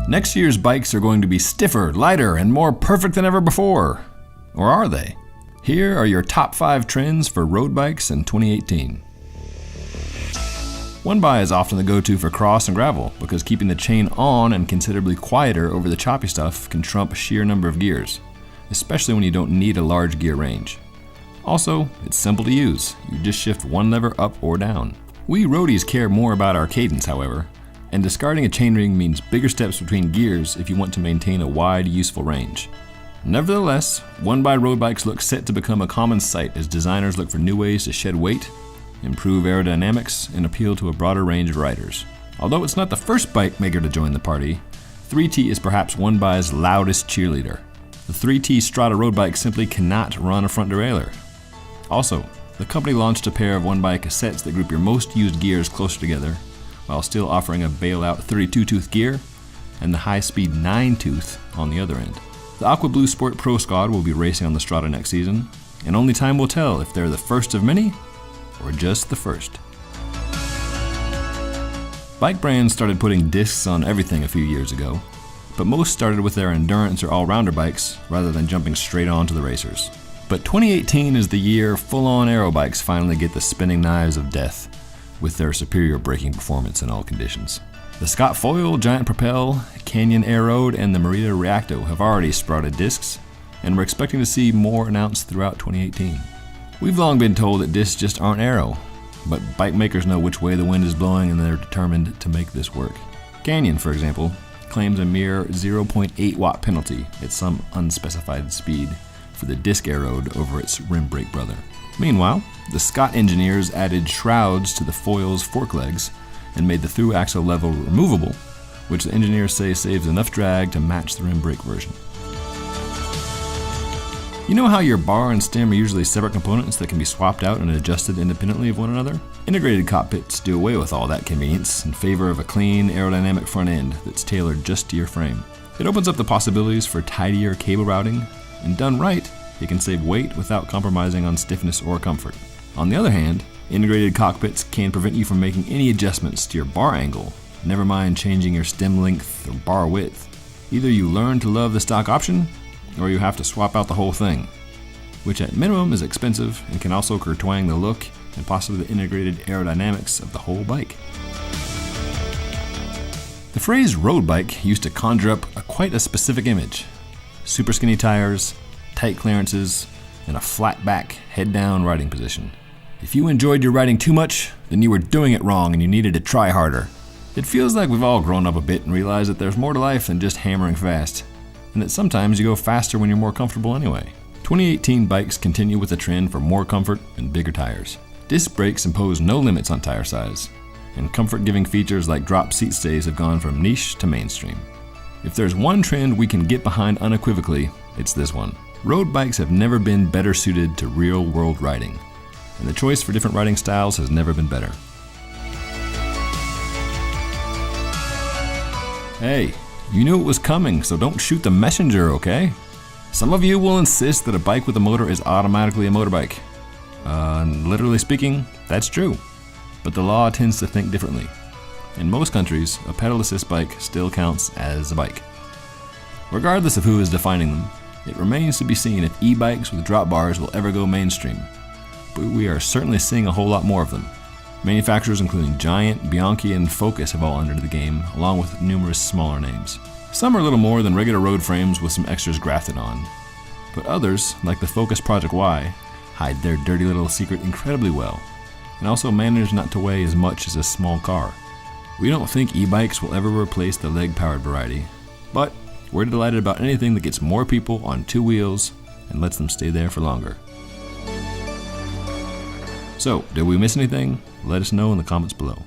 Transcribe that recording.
Next year's bikes are going to be stiffer, lighter, and more perfect than ever before. Or are they? Here are your top 5 trends for road bikes in 2018. One by is often the go-to for cross and gravel because keeping the chain on and considerably quieter over the choppy stuff can trump sheer number of gears, especially when you don't need a large gear range. Also, it's simple to use. You just shift one lever up or down. We roadies care more about our cadence, however, and discarding a chainring means bigger steps between gears if you want to maintain a wide, useful range. Nevertheless, one-by road bikes look set to become a common sight as designers look for new ways to shed weight, improve aerodynamics, and appeal to a broader range of riders. Although it's not the first bike maker to join the party, 3T is perhaps one-by's loudest cheerleader. The 3T Strada road bike simply cannot run a front derailleur. Also, the company launched a pair of one-by cassettes that group your most used gears closer together, while still offering a bailout 32-tooth gear and the high-speed 9-tooth on the other end. The Aqua Blue Sport Pro Squad will be racing on the Strada next season, and only time will tell if they're the first of many or just the first. Bike brands started putting discs on everything a few years ago, but most started with their endurance or all-rounder bikes rather than jumping straight on to the racers. But 2018 is the year full-on aero bikes finally get the spinning knives of death, with their superior braking performance in all conditions. The Scott Foil, Giant Propel, Canyon Aeroad, and the Merida Reacto have already sprouted discs, and we're expecting to see more announced throughout 2018. We've long been told that discs just aren't aero, but bike makers know which way the wind is blowing and they're determined to make this work. Canyon, for example, claims a mere 0.8 watt penalty at some unspecified speed for the disc Aeroad over its rim brake brother. Meanwhile, the Scott engineers added shrouds to the Foil's fork legs and made the through axle level removable, which the engineers say saves enough drag to match the rim brake version. You know how your bar and stem are usually separate components that can be swapped out and adjusted independently of one another? Integrated cockpits do away with all that convenience in favor of a clean, aerodynamic front end that's tailored just to your frame. It opens up the possibilities for tidier cable routing, and done right, it can save weight without compromising on stiffness or comfort. On the other hand, integrated cockpits can prevent you from making any adjustments to your bar angle, never mind changing your stem length or bar width. Either you learn to love the stock option, or you have to swap out the whole thing, which at minimum is expensive and can also curtail the look and possibly the integrated aerodynamics of the whole bike. The phrase road bike used to conjure up quite a specific image. Super skinny tires, tight clearances, and a flat back, head down riding position. If you enjoyed your riding too much, then you were doing it wrong and you needed to try harder. It feels like we've all grown up a bit and realized that there's more to life than just hammering fast, and that sometimes you go faster when you're more comfortable anyway. 2018 bikes continue with the trend for more comfort and bigger tires. Disc brakes impose no limits on tire size, and comfort-giving features like drop seat stays have gone from niche to mainstream. If there's one trend we can get behind unequivocally, it's this one. Road bikes have never been better suited to real-world riding, and the choice for different riding styles has never been better. Hey, you knew it was coming, so don't shoot the messenger, okay? Some of you will insist that a bike with a motor is automatically a motorbike. Literally speaking, that's true, but the law tends to think differently. In most countries, a pedal assist bike still counts as a bike. Regardless of who is defining them, it remains to be seen if e-bikes with drop bars will ever go mainstream, but we are certainly seeing a whole lot more of them. Manufacturers including Giant, Bianchi, and Focus have all entered the game, along with numerous smaller names. Some are little more than regular road frames with some extras grafted on, but others, like the Focus Project Y, hide their dirty little secret incredibly well, and also manage not to weigh as much as a small car. We don't think e-bikes will ever replace the leg-powered variety, but we're delighted about anything that gets more people on two wheels and lets them stay there for longer. So, did we miss anything? Let us know in the comments below.